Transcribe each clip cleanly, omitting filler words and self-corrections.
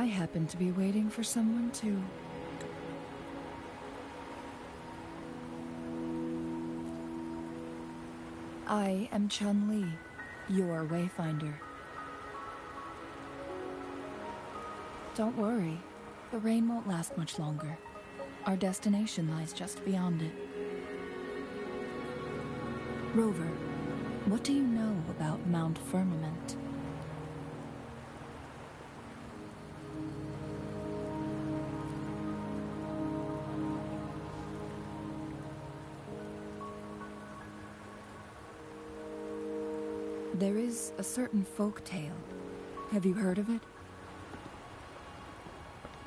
happen to be waiting for someone too. I am Chun-Li, your Wayfinder. Don't worry, the rain won't last much longer. Our destination lies just beyond it. Rover, what do you know about Mount Firmament? There is a certain folk tale. Have you heard of it?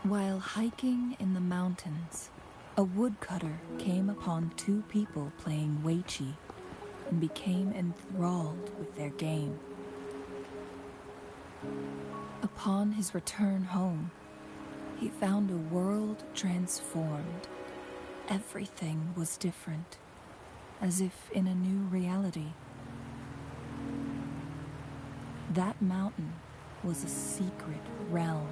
While hiking in the mountains, a woodcutter came upon two people playing Weiqi and became enthralled with their game. Upon his return home, he found a world transformed. Everything was different, as if in a new reality. That mountain was a secret realm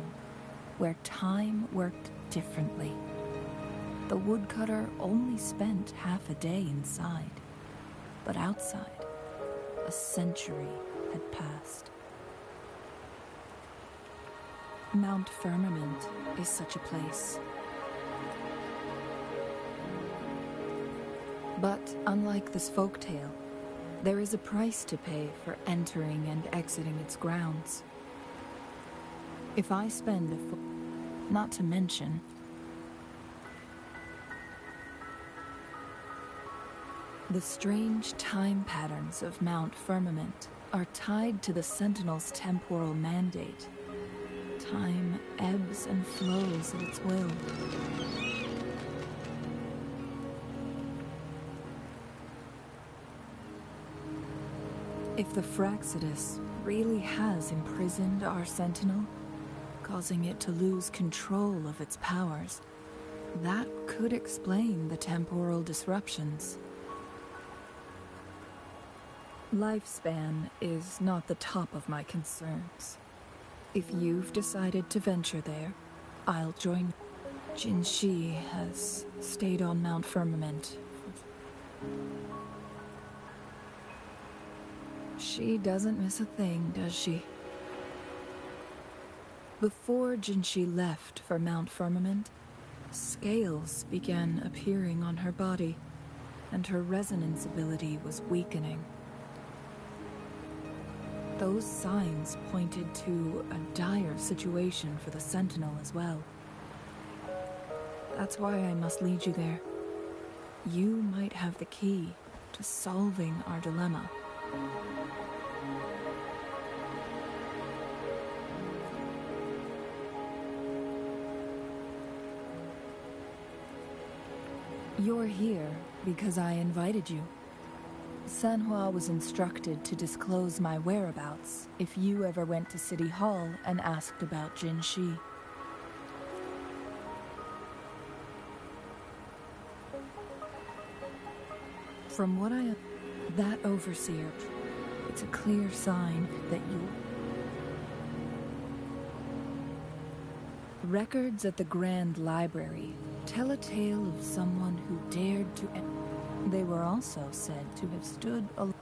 where time worked differently. The woodcutter only spent half a day inside, but outside, a century had passed. Mount Firmament is such a place. But unlike this folktale, there is a price to pay for entering and exiting its grounds. If I spend not to mention, the strange time patterns of Mount Firmament are tied to the Sentinel's temporal mandate. Time ebbs and flows at its will. If the Fraxidus really has imprisoned our Sentinel, causing it to lose control of its powers, that could explain the temporal disruptions. Lifespan is not the top of my concerns. If you've decided to venture there, I'll join. Jin Shi has stayed on Mount Firmament. She doesn't miss a thing, does she? Before Jinshi left for Mount Firmament, scales began appearing on her body, and her resonance ability was weakening. Those signs pointed to a dire situation for the Sentinel as well. That's why I must lead you there. You might have the key to solving our dilemma. You're here because I invited you. Sanhua was instructed to disclose my whereabouts if you ever went to City Hall and asked about Jin Shi. From what that overseer, it's a clear sign that you... Records at the Grand Library tell a tale of someone who dared to... They were also said to have stood alone.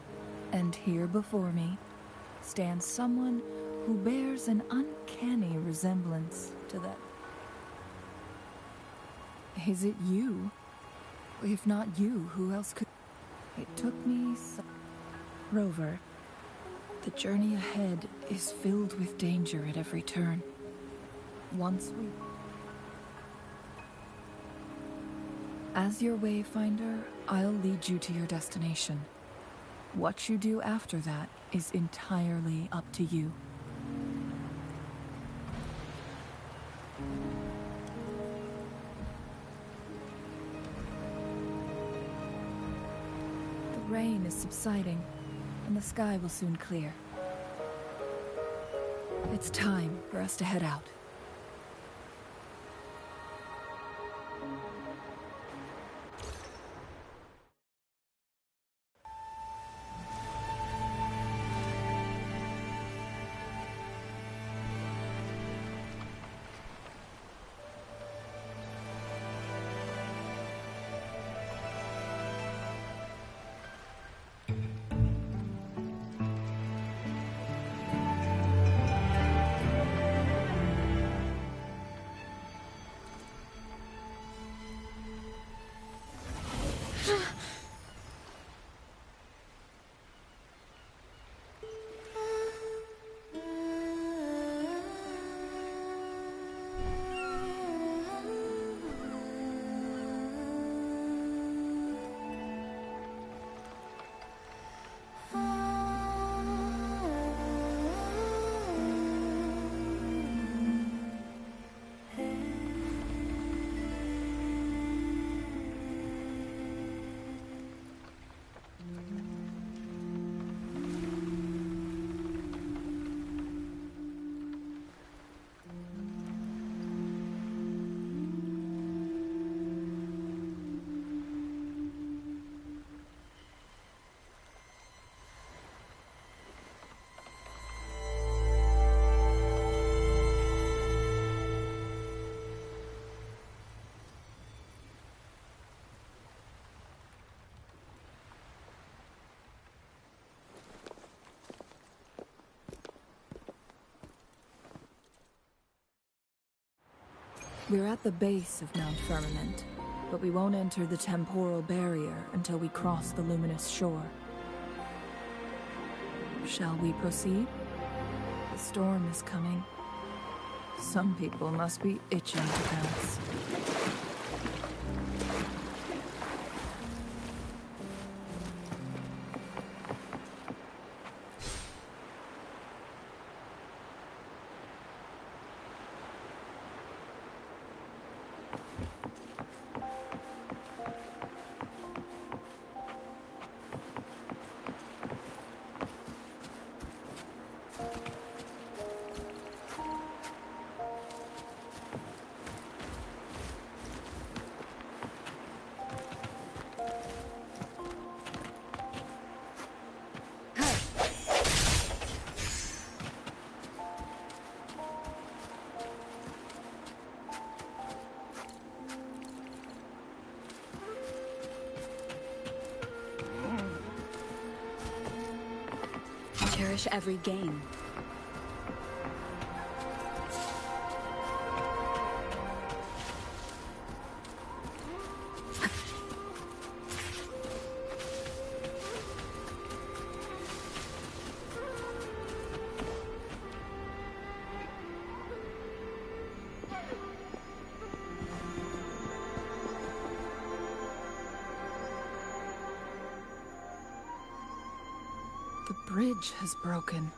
And here before me stands someone who bears an uncanny resemblance to that. Is it you? If not you, who else could... It took me Rover, the journey ahead is filled with danger at every turn. Once we... As your wayfinder, I'll lead you to your destination. What you do after that is entirely up to you. The rain is subsiding, and the sky will soon clear. It's time for us to head out. We're at the base of Mount Firmament, but we won't enter the temporal barrier until we cross the luminous shore. Shall we proceed? The storm is coming. Some people must be itching to pounce. Cherish every gain. The bridge has broken.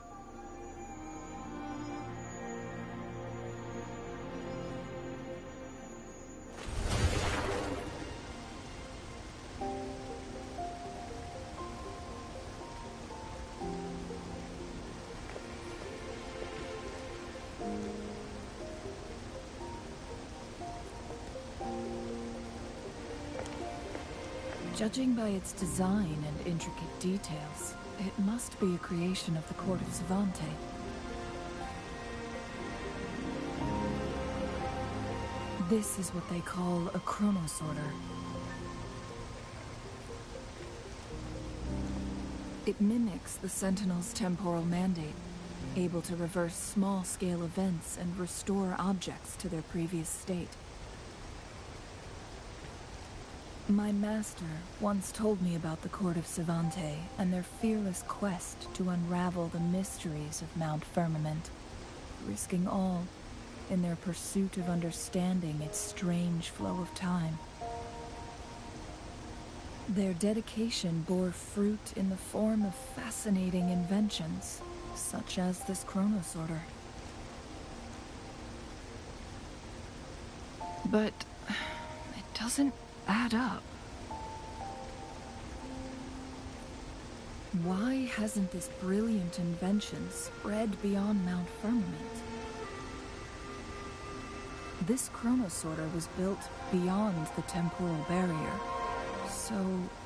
Judging by its design and intricate details, it must be a creation of the court of Savante. This is what they call a chronosorter. It mimics the Sentinel's temporal mandate, able to reverse small-scale events and restore objects to their previous state. My master once told me about the court of Savante and their fearless quest to unravel the mysteries of Mount Firmament, risking all in their pursuit of understanding its strange flow of time. Their dedication bore fruit in the form of fascinating inventions, such as this chronosorter. But it doesn't add up. Why hasn't this brilliant invention spread beyond Mount Firmament? This chronosorter was built beyond the temporal barrier, so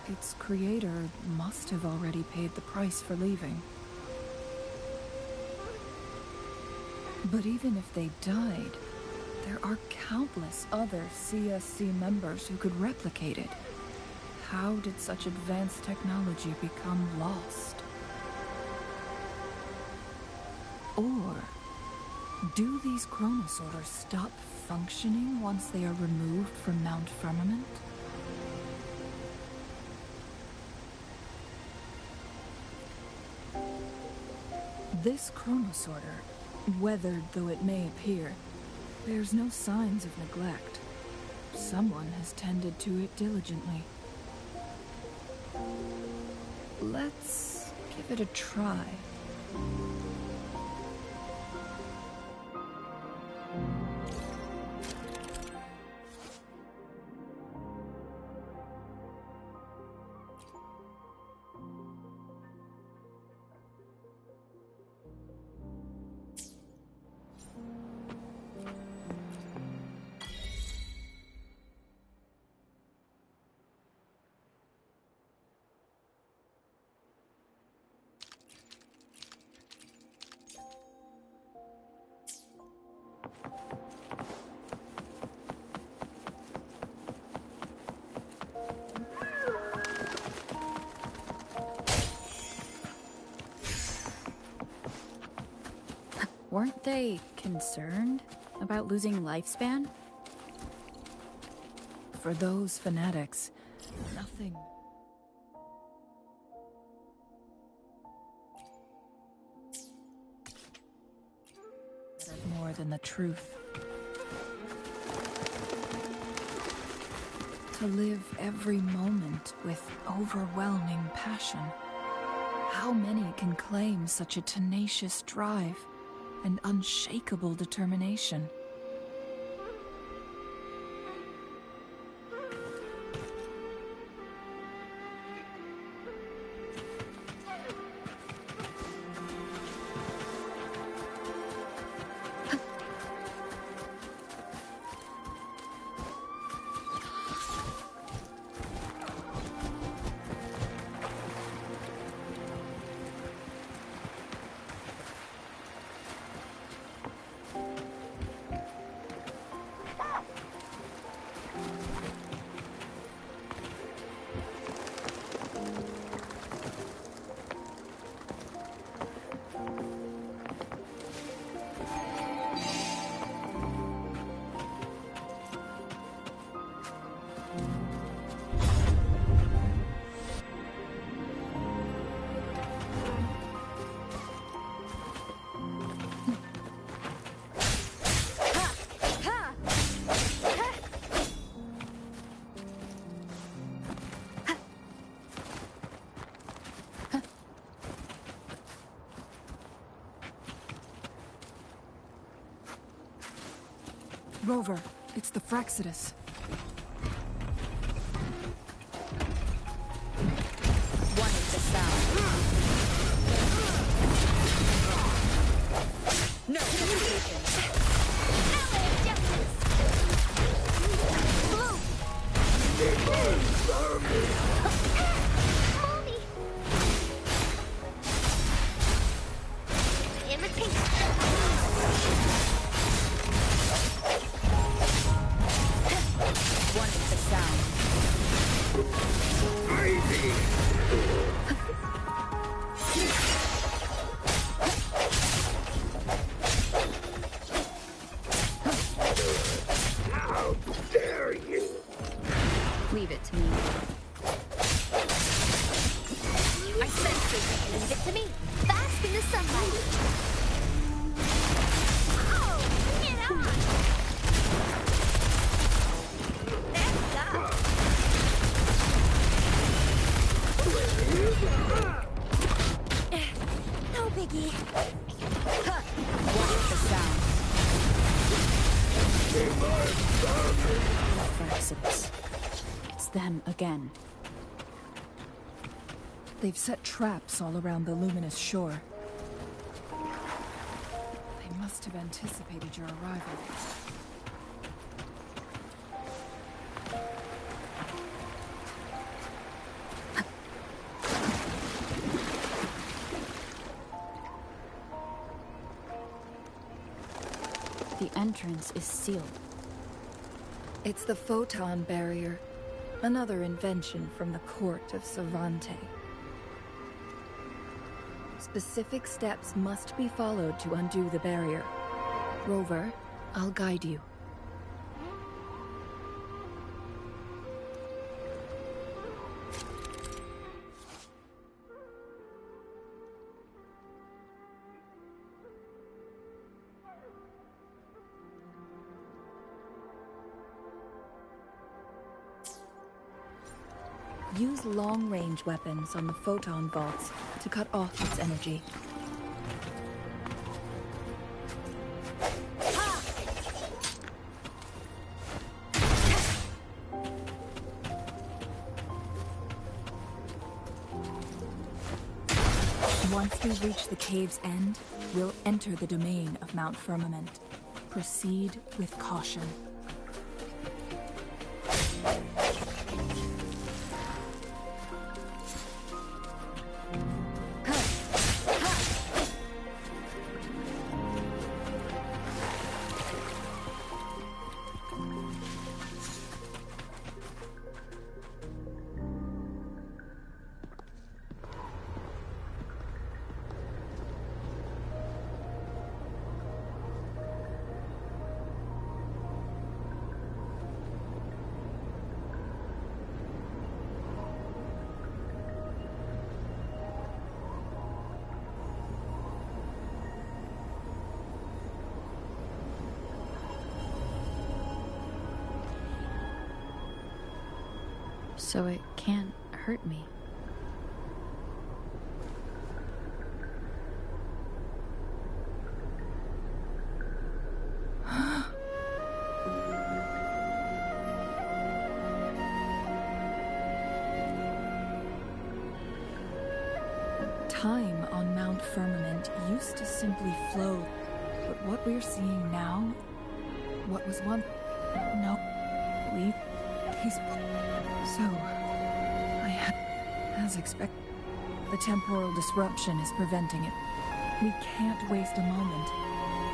its creator must have already paid the price for leaving. But even if they died, there are countless other CSC members who could replicate it. How did such advanced technology become lost? Or do these chronosorters stop functioning once they are removed from Mount Firmament? This chronosorter, weathered though it may appear, bears no signs of neglect. Someone has tended to it diligently. Let's give it a try. Weren't they concerned about losing lifespan? For those fanatics, nothing more than the truth. To live every moment with overwhelming passion. How many can claim such a tenacious drive and unshakable determination? Rover, it's the Fraxidus. One is the sound. No hesitation. Ally of justice. Blue. Mommy. Imitate. One is the sound. Crazy! How dare you! Leave it to me. I sense it. Leave it to me. Bask in the sunlight. Oh, bring it on! No biggie. What is the sound? Fraxidus. It's them again. They've set traps all around the luminous shore. They must have anticipated your arrival. The entrance is sealed. It's the photon barrier, another invention from the court of Savante. Specific steps must be followed to undo the barrier. Rover, I'll guide you. Use long-range weapons on the photon vaults to cut off its energy. Once we reach the cave's end, we'll enter the domain of Mount Firmament. Proceed with caution. so it can't hurt me. Time on Mount Firmament used to simply flow, but what we're seeing now, what was once... No, he's... So, I had... As expected, the temporal disruption is preventing it. We can't waste a moment.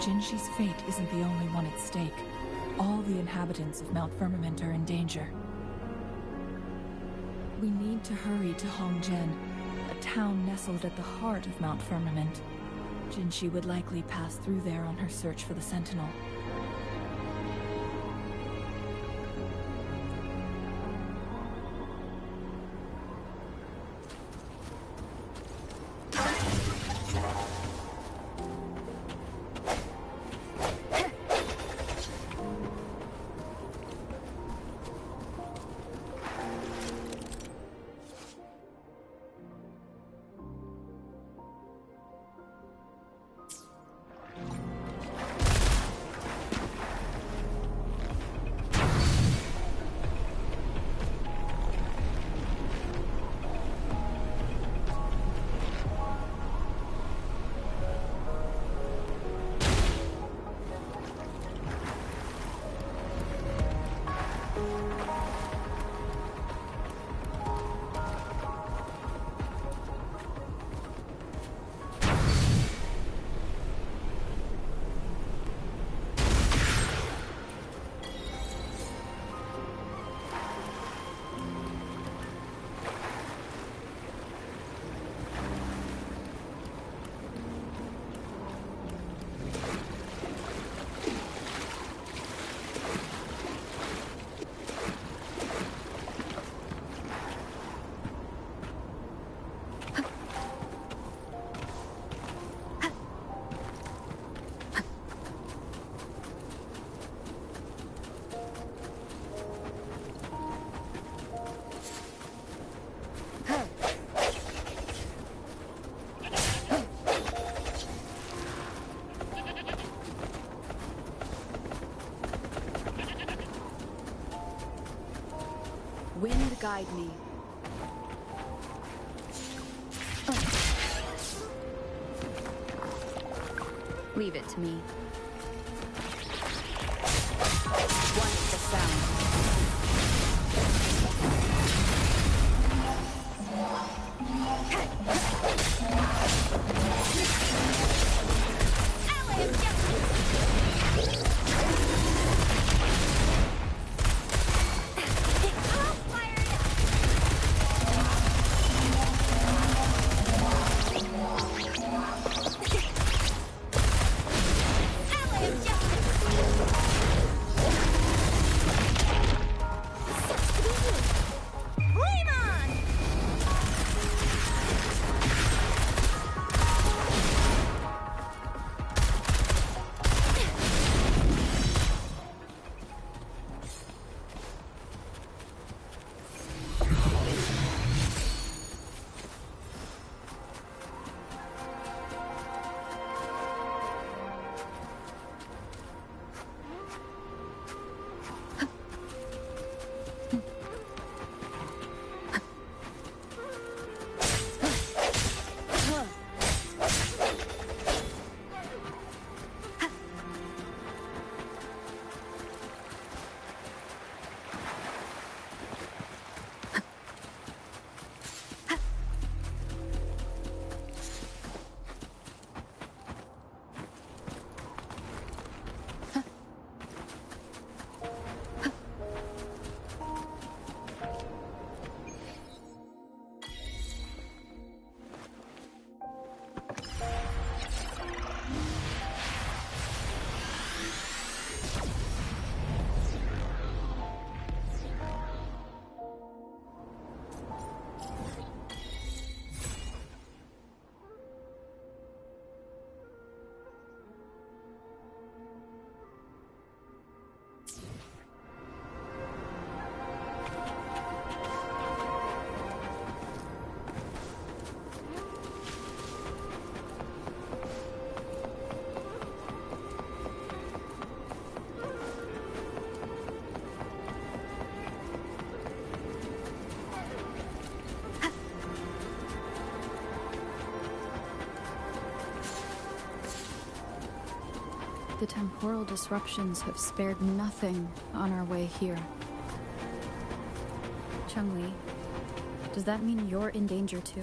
Jinshi's fate isn't the only one at stake. All the inhabitants of Mount Firmament are in danger. We need to hurry to Hongjian, a town nestled at the heart of Mount Firmament. Jinshi would likely pass through there on her search for the Sentinel. Wind guide me. Leave it to me. One is the sound. The temporal disruptions have spared nothing on our way here. Changli, does that mean you're in danger too?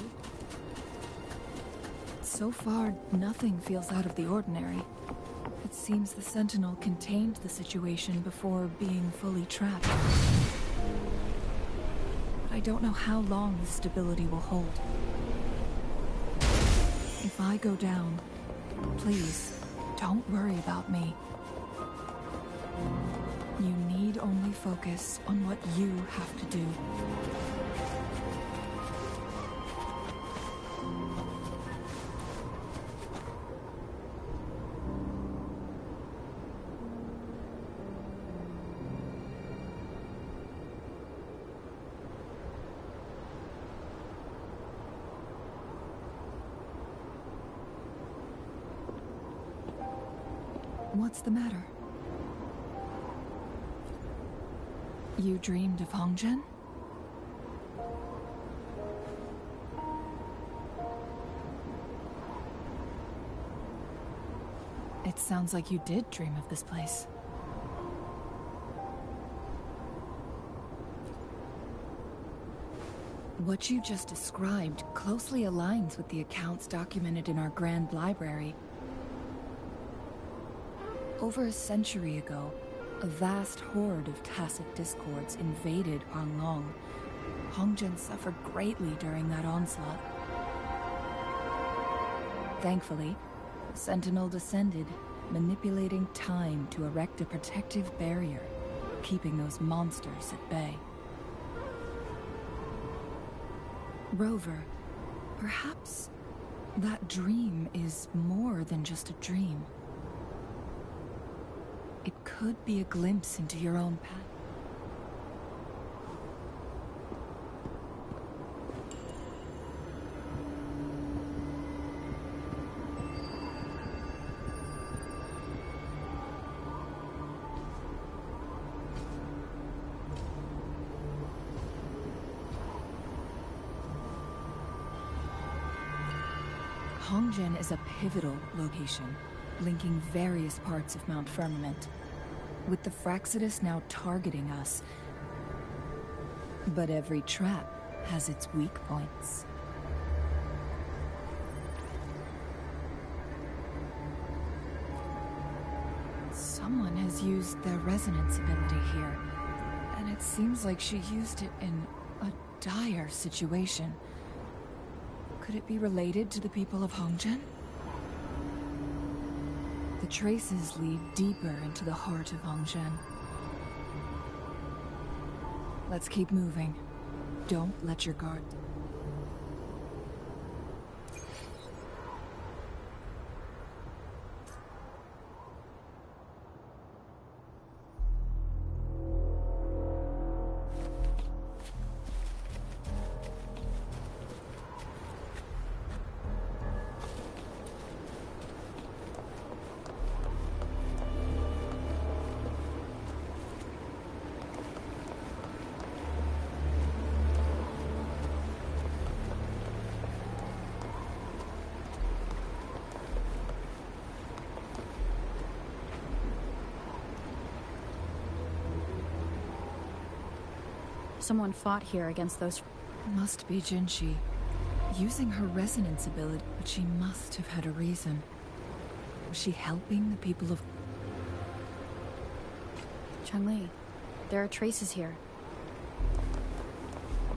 So far, nothing feels out of the ordinary. It seems the Sentinel contained the situation before being fully trapped. But I don't know how long the stability will hold. If I go down, please, don't worry about me. You need only focus on what you have to do. What's the matter? You dreamed of Hongzhen? It sounds like you did dream of this place. What you just described closely aligns with the accounts documented in our Grand Library. Over a century ago, a vast horde of tacit discords invaded Huanglong. Hongzhen suffered greatly during that onslaught. Thankfully, the Sentinel descended, manipulating time to erect a protective barrier, keeping those monsters at bay. Rover, perhaps that dream is more than just a dream. It could be a glimpse into your own path. Hongzhen is a pivotal location, linking various parts of Mount Firmament, with the Fraxidus now targeting us. But every trap has its weak points. Someone has used their resonance ability here, and it seems like she used it in a dire situation. Could it be related to the people of Hongzhen? The traces lead deeper into the heart of Hongzhen. Let's keep moving. Don't let your guard down. Someone fought here against those... Must be Jinshi. Using her resonance ability, but she must have had a reason. Was she helping the people of... Changli, there are traces here.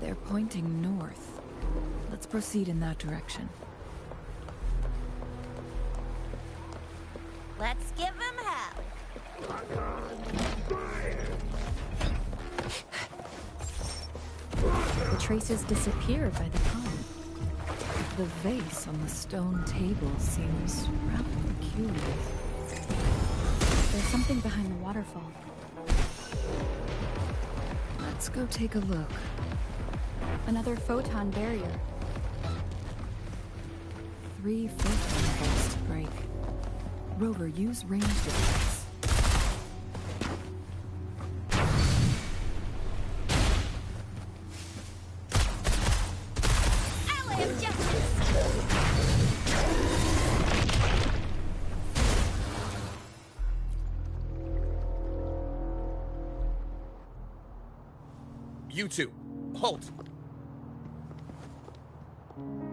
They're pointing north. Let's proceed in that direction. Let's give him hell. The traces disappeared by the pond. The vase on the stone table seems rather peculiar. There's something behind the waterfall. Let's go take a look. Another photon barrier. 3 photon bolts to break. Rover, use range defense. Ally of justice! You two, halt!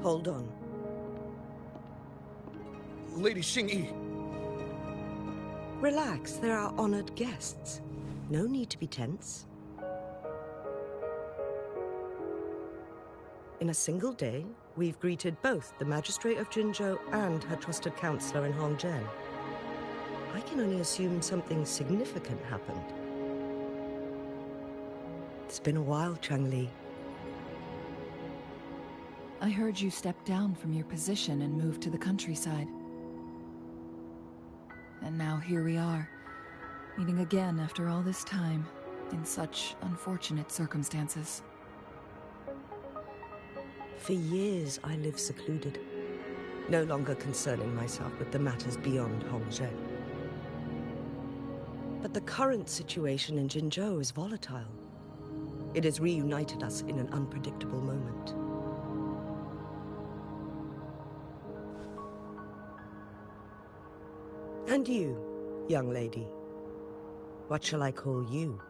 Hold on. Lady Xingyi. Relax, they're our honored guests. No need to be tense. In a single day, we've greeted both the Magistrate of Jinzhou and her trusted counselor in Hongzhen. I can only assume something significant happened. It's been a while, Changli. I heard you stepped down from your position and moved to the countryside. And now here we are, meeting again after all this time, in such unfortunate circumstances. For years, I lived secluded, no longer concerning myself with the matters beyond Hongzhen. But the current situation in Jinzhou is volatile. It has reunited us in an unpredictable moment. And you, young lady, what shall I call you?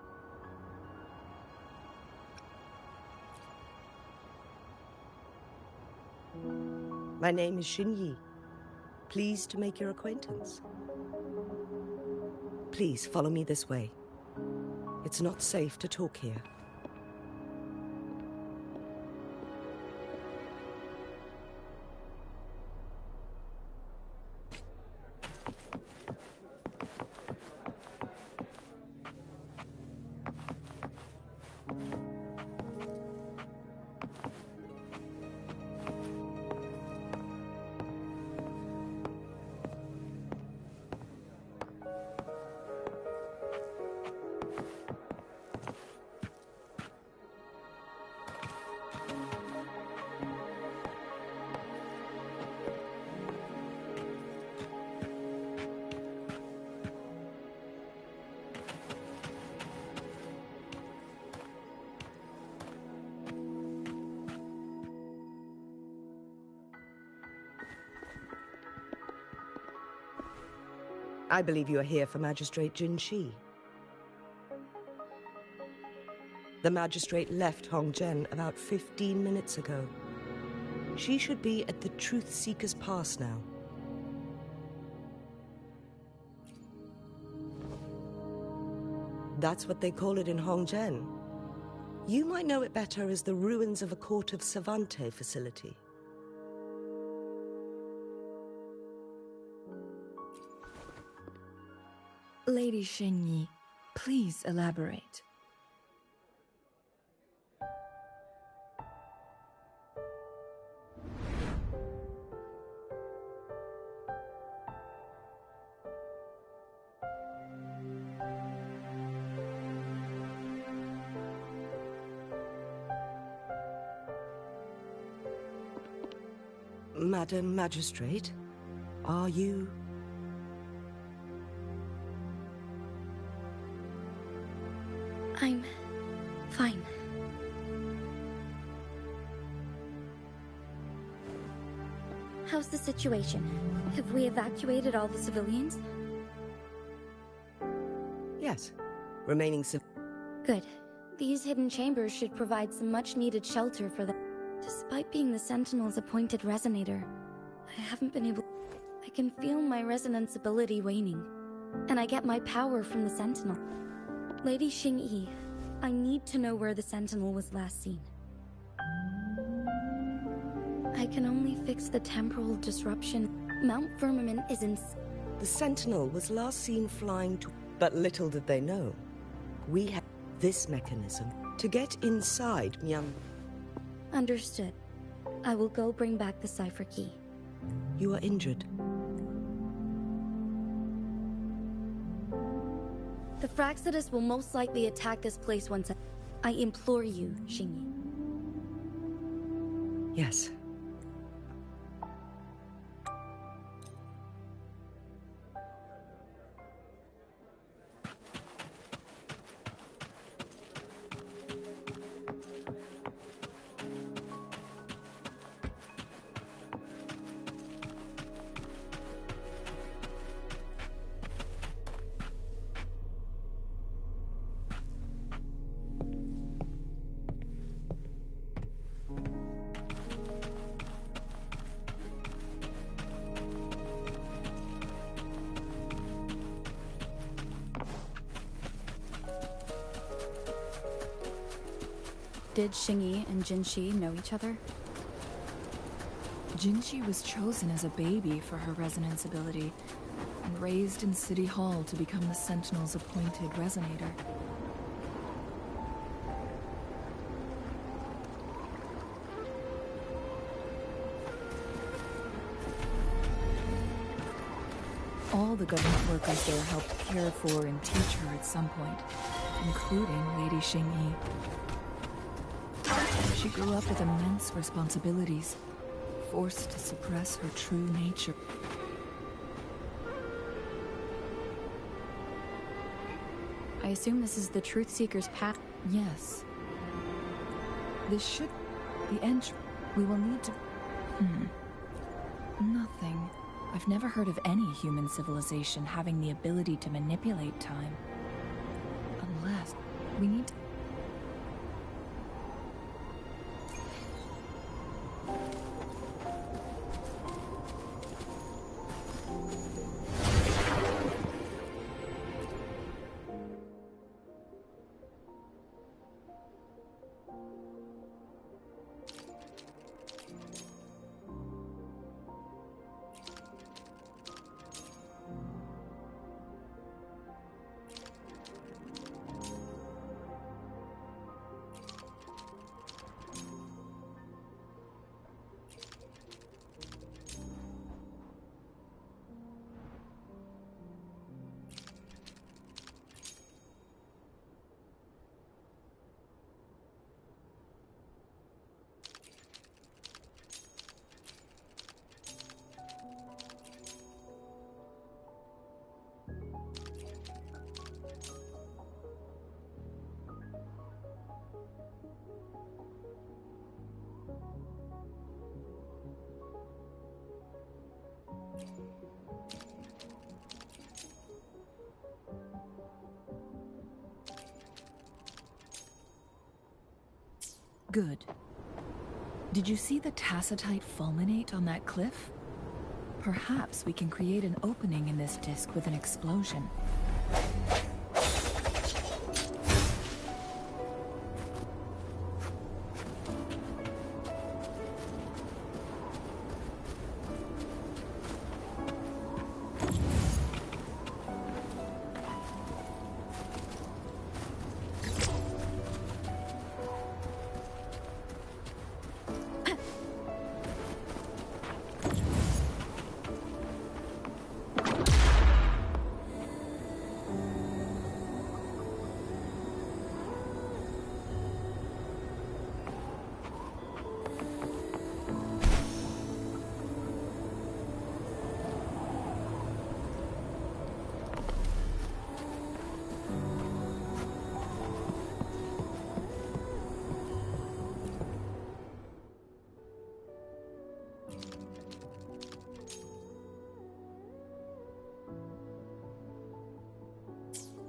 My name is Xingyi. Pleased to make your acquaintance. Please follow me this way. It's not safe to talk here. I believe you are here for Magistrate Jin Shi. The magistrate left Hongzhen about 15 minutes ago. She should be at the Truth Seeker's Pass now. That's what they call it in Hongzhen. You might know it better as the ruins of a Court of Savante facility. Lady Xingyi, please elaborate. Madam Magistrate, are you... I'm fine. How's the situation? Have we evacuated all the civilians? Yes. Remaining Good. These hidden chambers should provide some much-needed shelter for them. Despite being the Sentinel's appointed resonator, I haven't been able... I can feel my resonance ability waning, and I get my power from the Sentinel. Lady Xingyi, I need to know where the Sentinel was last seen. I can only fix the temporal disruption. Mount Firmament is in... The Sentinel was last seen flying to... But little did they know. We have this mechanism to get inside Myung. Understood. I will go bring back the cipher key. You are injured. The Fraxidus will most likely attack this place once I implore you, Xingyi. Yes. Did Xingyi and Jinxi know each other? Jinxi was chosen as a baby for her resonance ability, and raised in City Hall to become the Sentinel's appointed resonator. All the government workers there helped care for and teach her at some point, including Lady Xingyi. She grew up with immense responsibilities, forced to suppress her true nature. I assume this is the Truth Seeker's path. Yes. This should... the entry... We will need to... Nothing. I've never heard of any human civilization having the ability to manipulate time. Unless... we need to... Good. Did you see the tacitite fulminate on that cliff? Perhaps we can create an opening in this disk with an explosion.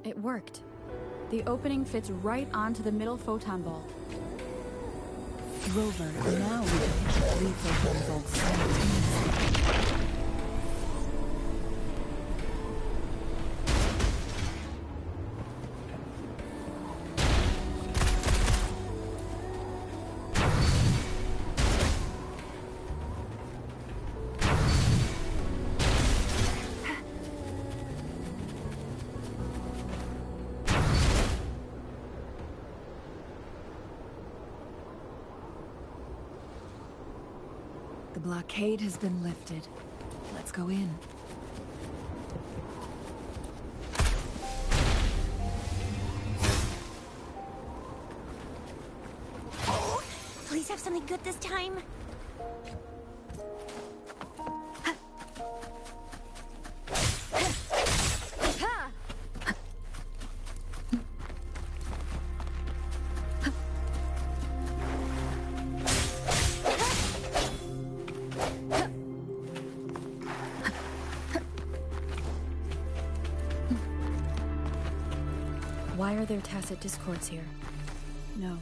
It worked. The opening fits right onto the middle photon vault. Rover, now we can hit the 3 photon vaults simultaneously. The blockade has been lifted. Let's go in. Oh, please have something good this time. Why are there tacit discords here? No.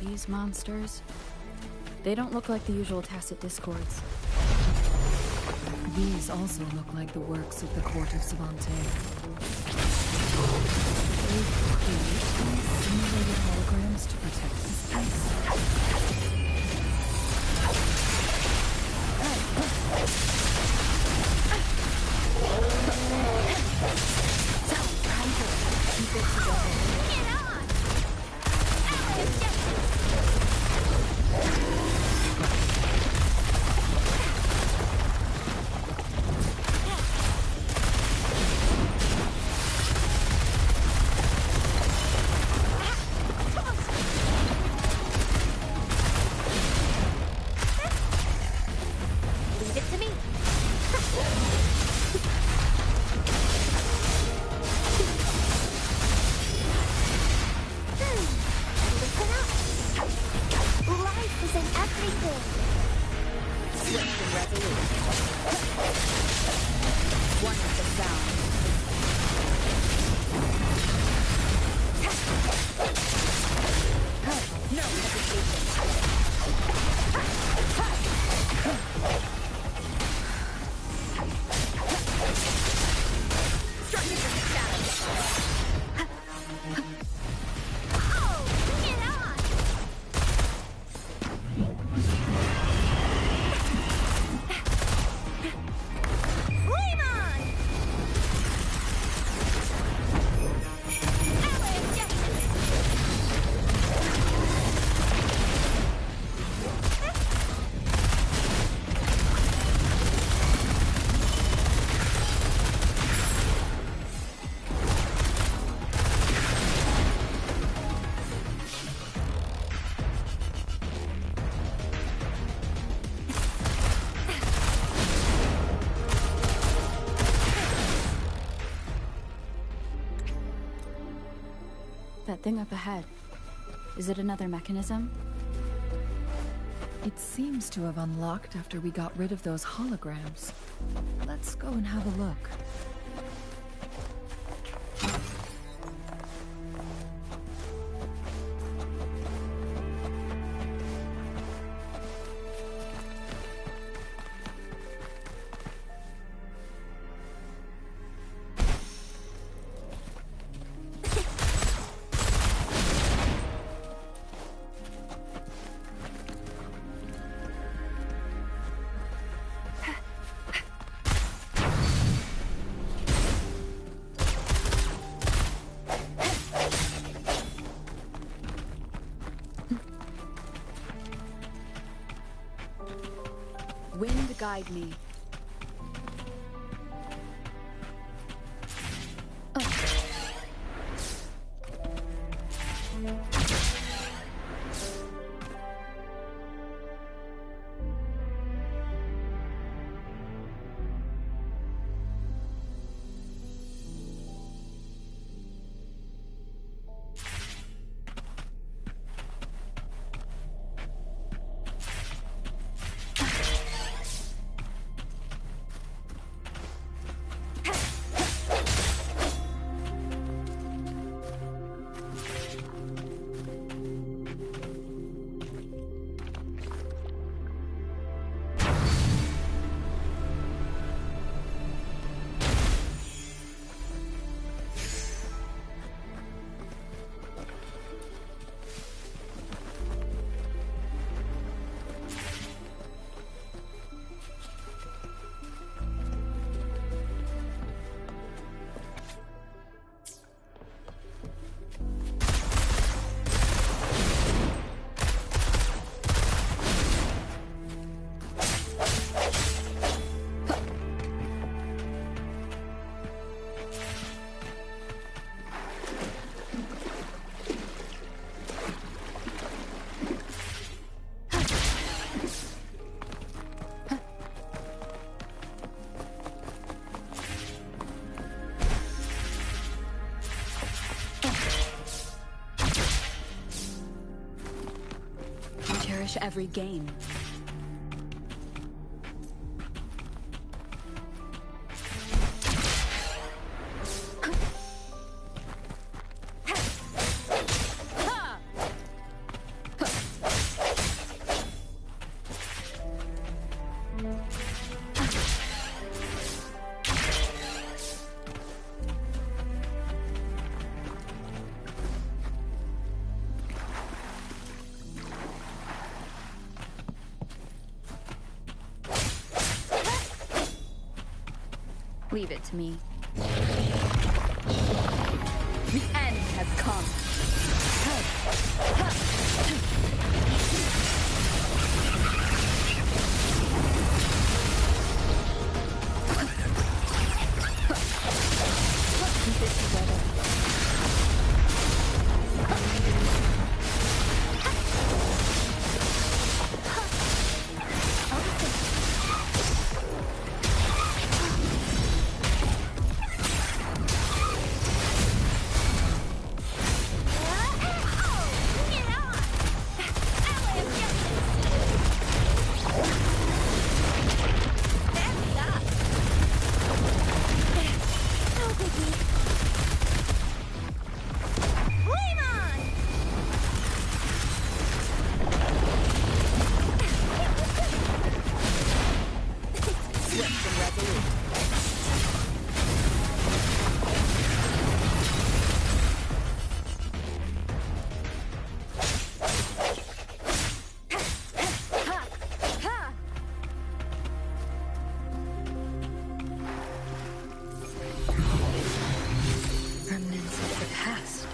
These monsters... they don't look like the usual tacit discords. These also look like the works of the court of Savante. create these simulated holograms to protect this place? Leave it to me. Listen up. Life is in everything. Swift and resolute. One with the sound. No hesitation. That thing up ahead. Is it another mechanism? It seems to have unlocked after we got rid of those holograms. Let's go and have a look. Wind guide me. Cherish every gain. Leave it to me. The end has come. Let's keep it together. Remnants of the past.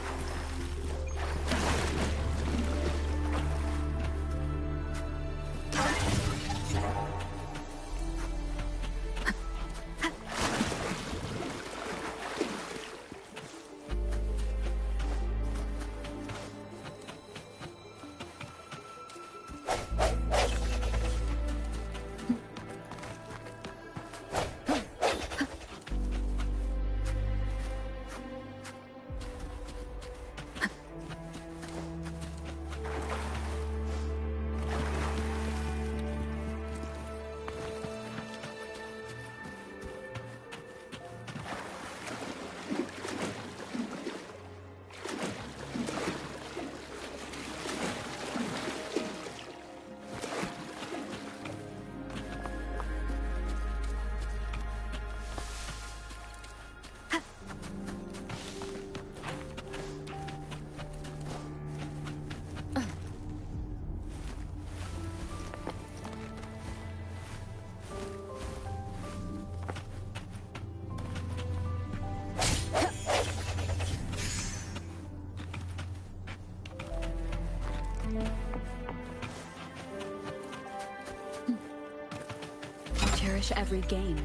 Cherish every game.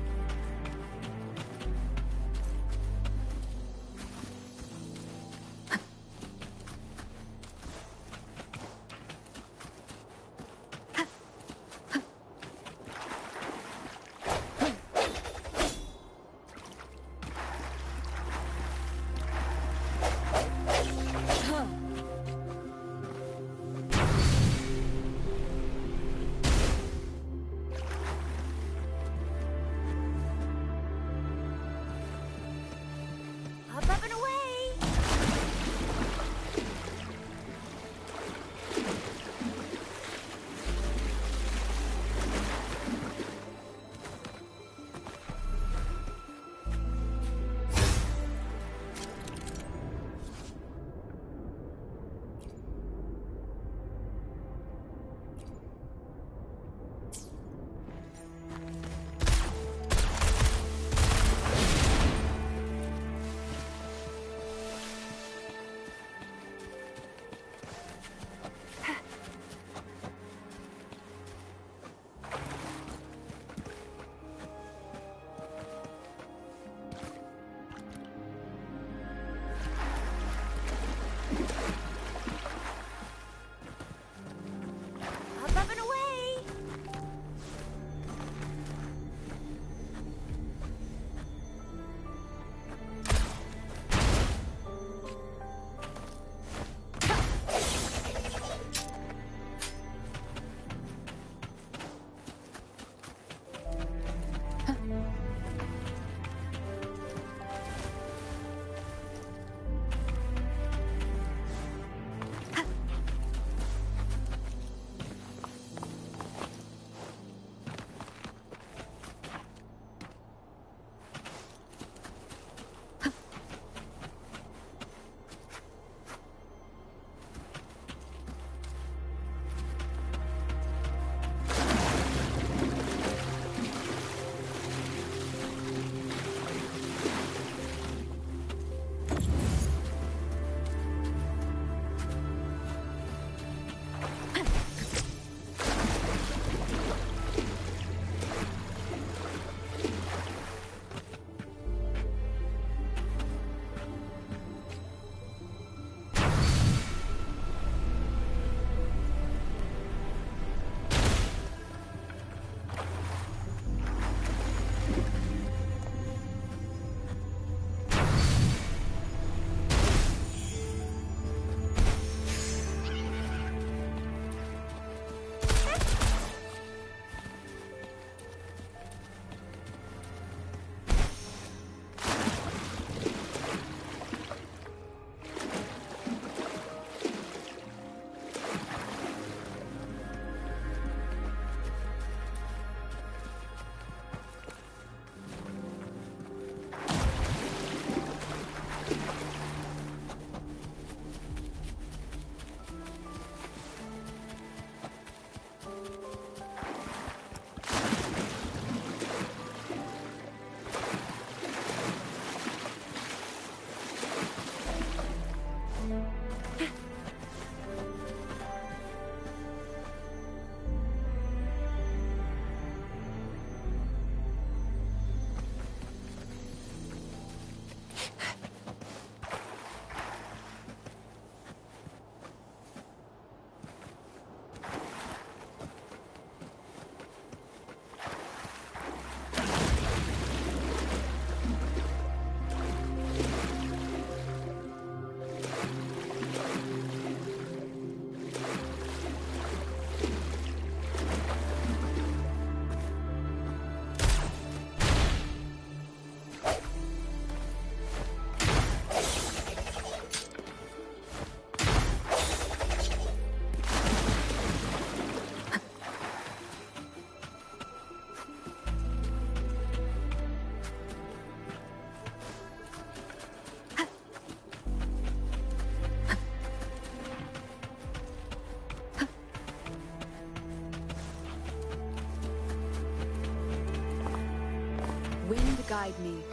guide me.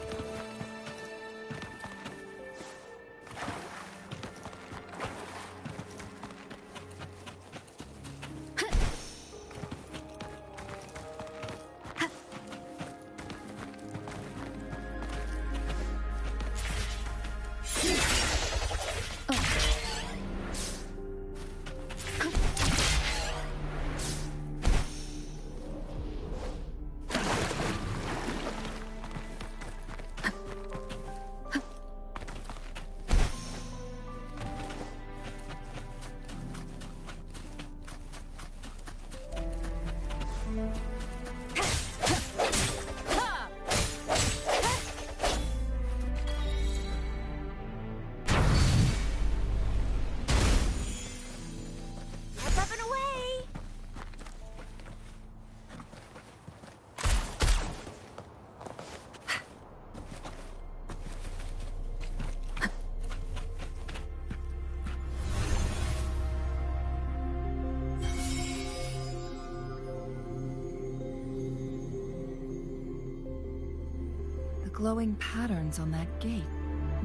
Glowing patterns on that gate.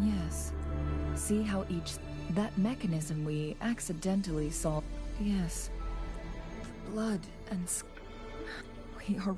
Yes. See how that mechanism we accidentally saw. Yes. Blood and we are...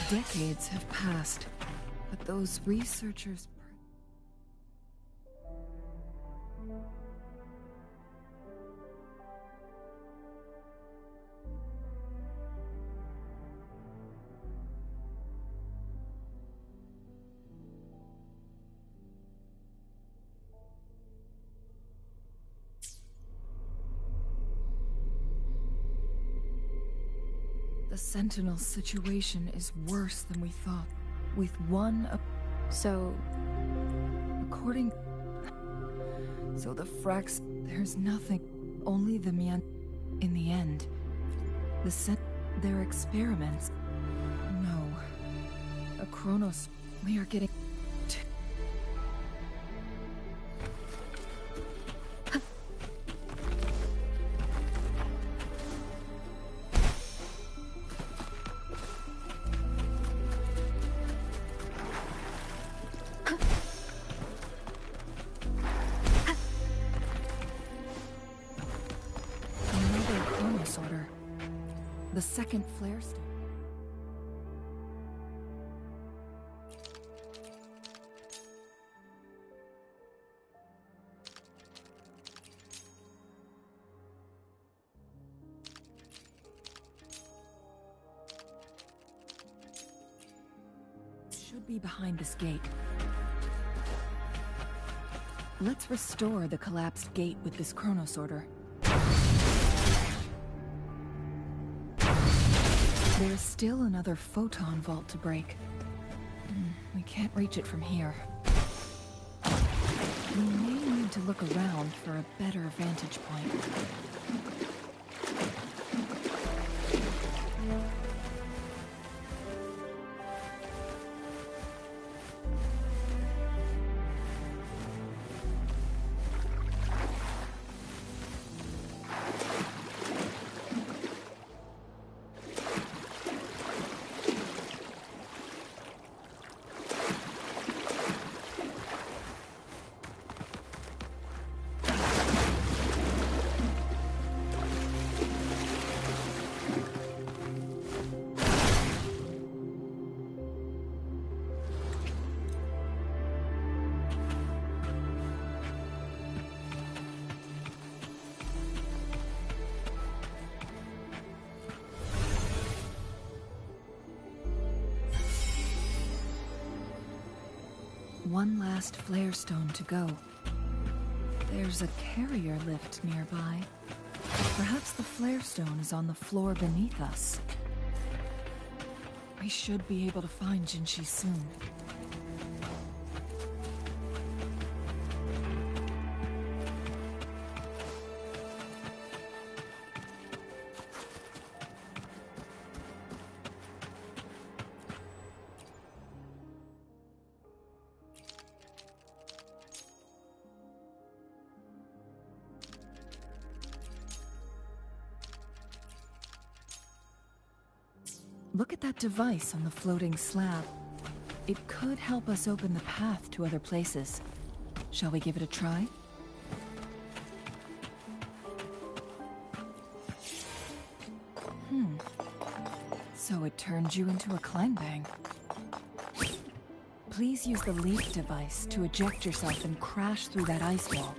Decades have passed, but those researchers... The Sentinel situation is worse than we thought. With one... So... According... So the Frax... There's nothing. Only the Mian... In the end... Their experiments... No. A Chronos... We are getting... The second flare stick. Should be behind this gate. Let's restore the collapsed gate with this chronosorter. There's still another photon vault to break. We can't reach it from here. We may need to look around for a better vantage point. One last flare stone to go. There's a carrier lift nearby. Perhaps the flare stone is on the floor beneath us. We should be able to find Jinshi soon. Look at that device on the floating slab. It could help us open the path to other places. Shall we give it a try? So it turned you into a climb-bang. Please use the leap device to eject yourself and crash through that ice wall.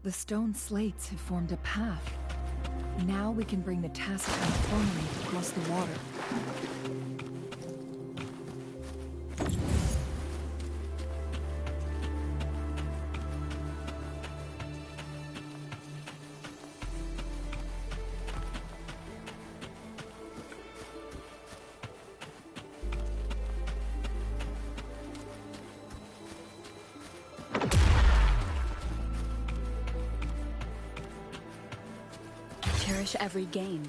The stone slates have formed a path. Now we can bring the taciturn phonolink across the water. Cherish every gain.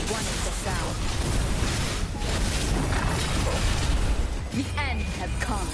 One is the sound. The end has come.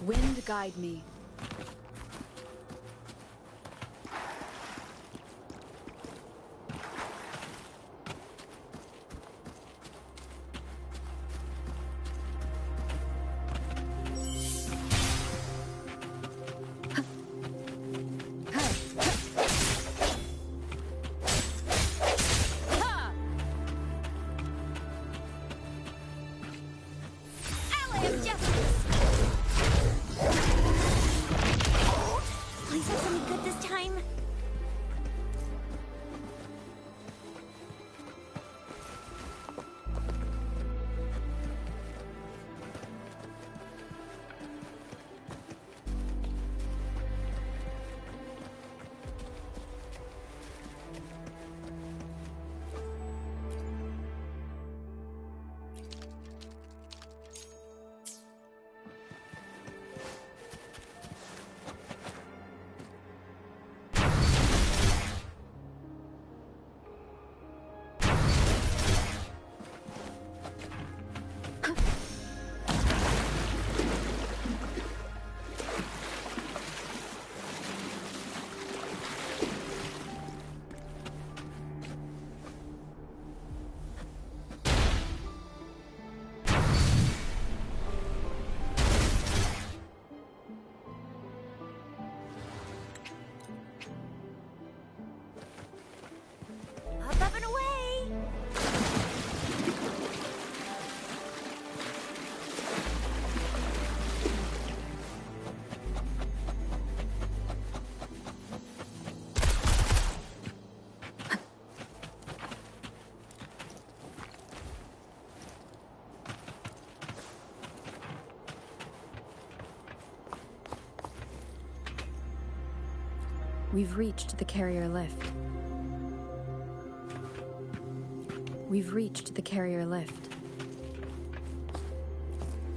Wind guide me. Please have something good this time. Up and away! We've reached the carrier lift. We've reached the carrier lift.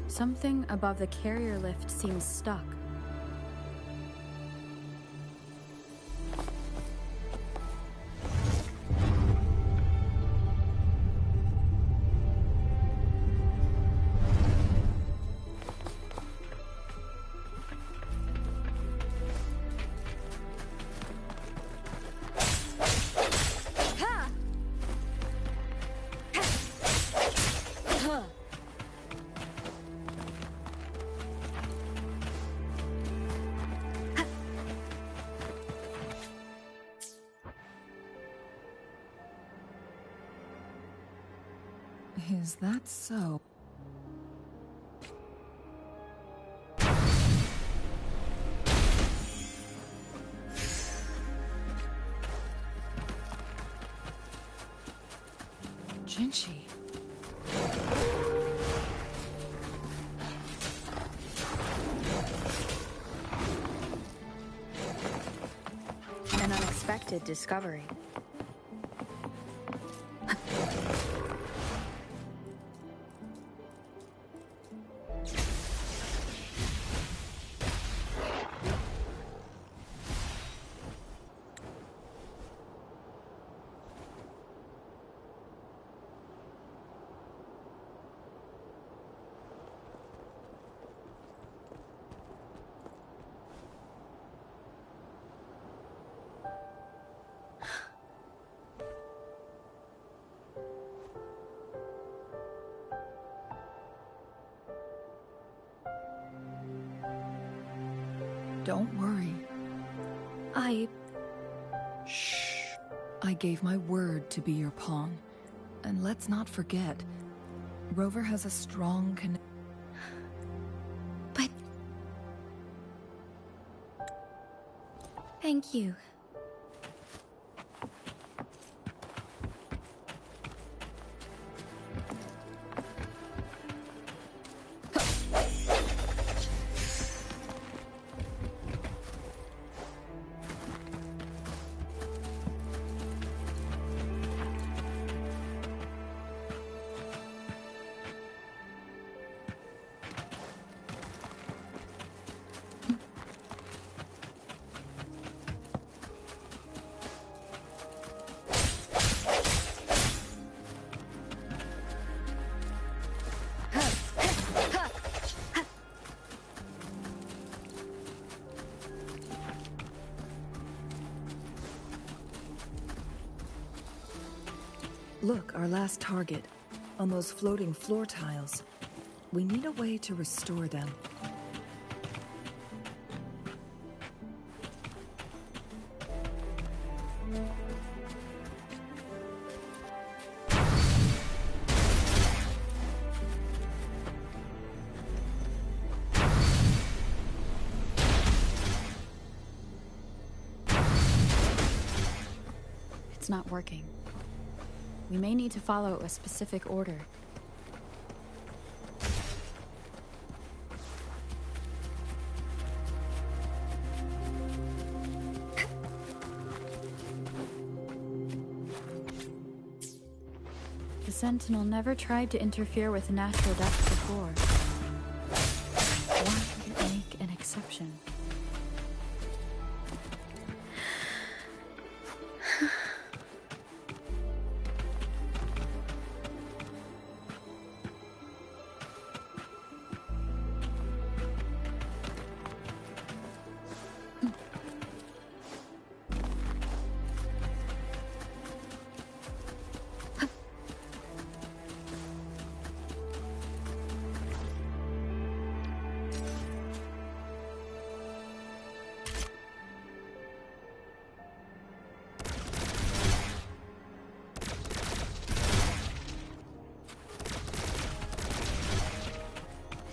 Something above the carrier lift seems stuck. Is that so? Jinchi. An unexpected discovery. Don't worry. Shh. I gave my word to be your pawn. And let's not forget, Rover has a strong connection. But... Thank you. Look, our last target. On those floating floor tiles. We need a way to restore them. It's not working. We may need to follow a specific order. The Sentinel never tried to interfere with natural death before. Why would it make an exception?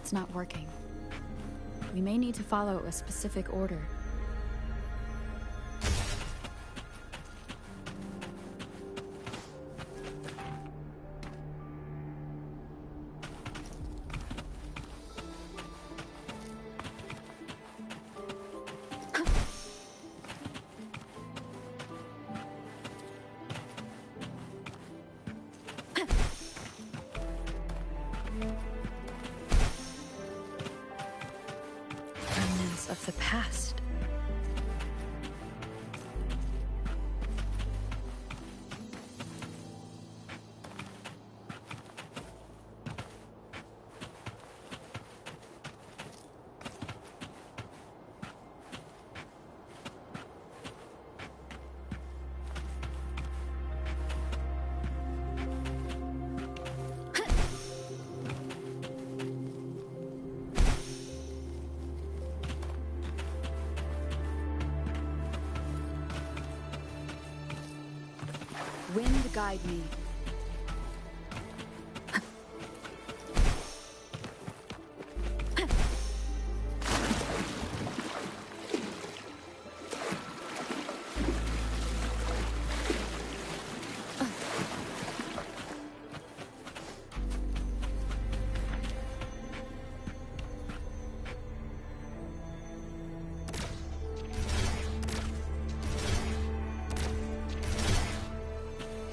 It's not working. We may need to follow a specific order. Remnants of the past. Wind guide me.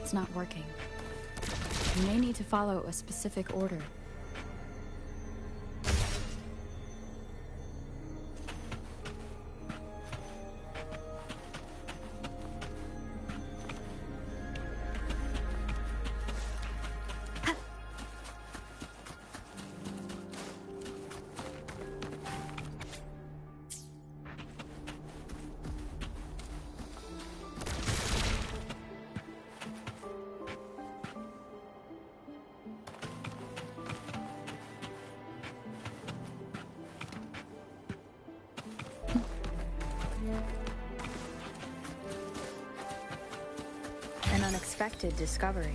It's not working. We may need to follow a specific order. An unexpected discovery.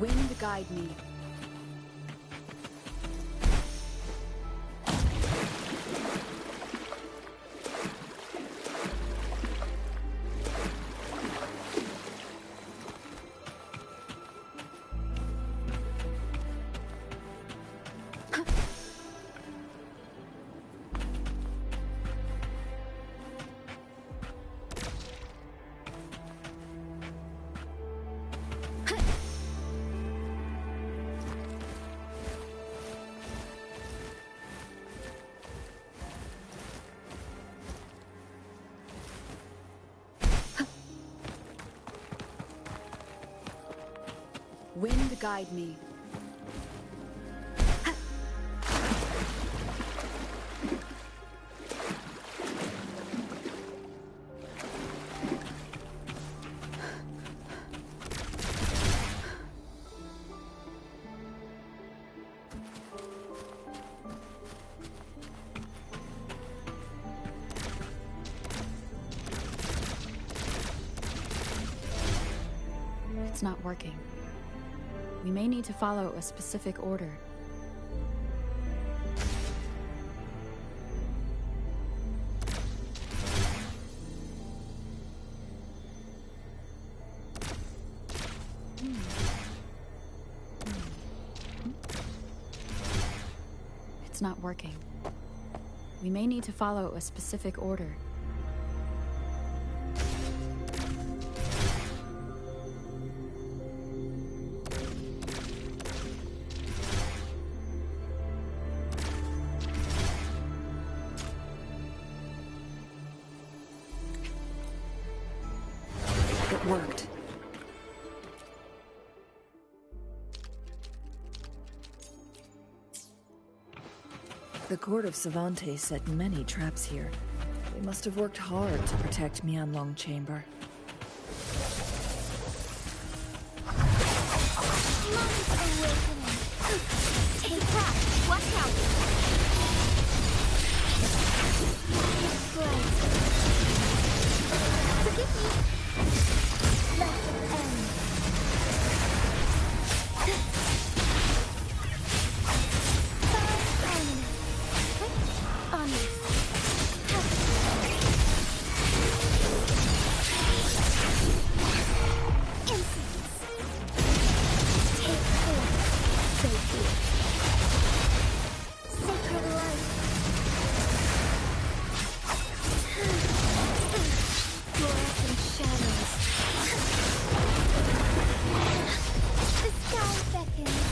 Wind guide me. Wind guide me. It's not working. We may need to follow a specific order. It's not working. We may need to follow a specific order. It worked. The court of Savantes set many traps here. They must have worked hard to protect Mianlong Chamber. Mom's awakening. Take that. Watch out. Right. Forgive me. Let it end. Fine harmony. Honest. Incense. Take forth. Sacred. Sacred light. Fluorescent shadows. The sky beckons.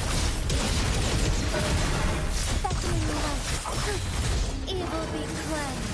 Beckoning light. Evil be cleansed.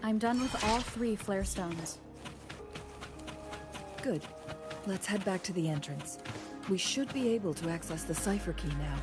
I'm done with all 3 flare stones. Good. Let's head back to the entrance. We should be able to access the cipher key now.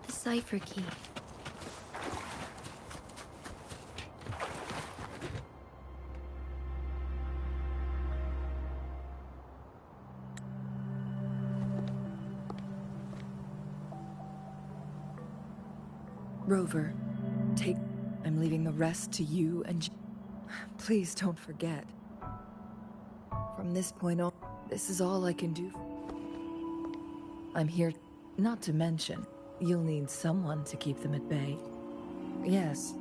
The cipher key. Rover, I'm leaving the rest to you and... Please don't forget. From this point on, this is all I can do. I'm here, not to mention, you'll need someone to keep them at bay. Yes.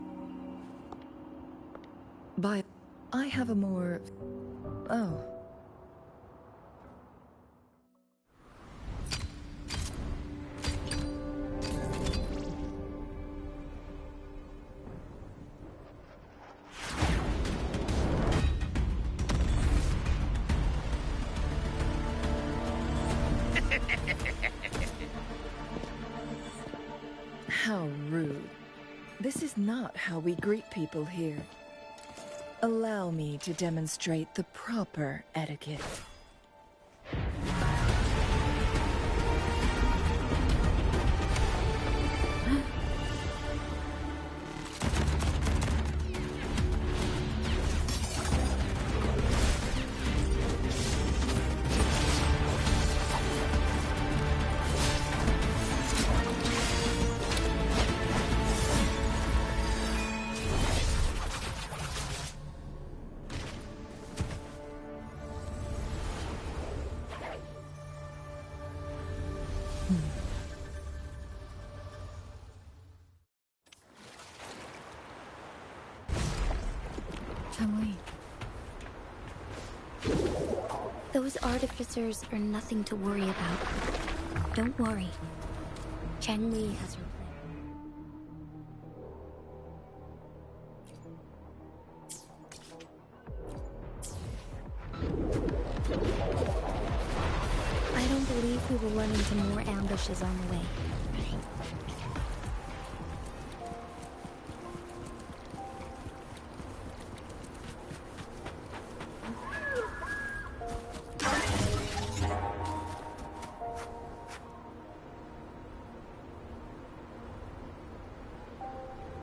Bye. I have a more... Oh. How rude. This is not how we greet people here. Allow me to demonstrate the proper etiquette. Those artificers are nothing to worry about. Don't worry. Chang Li has her plan. I don't believe we will run into more ambushes on the way.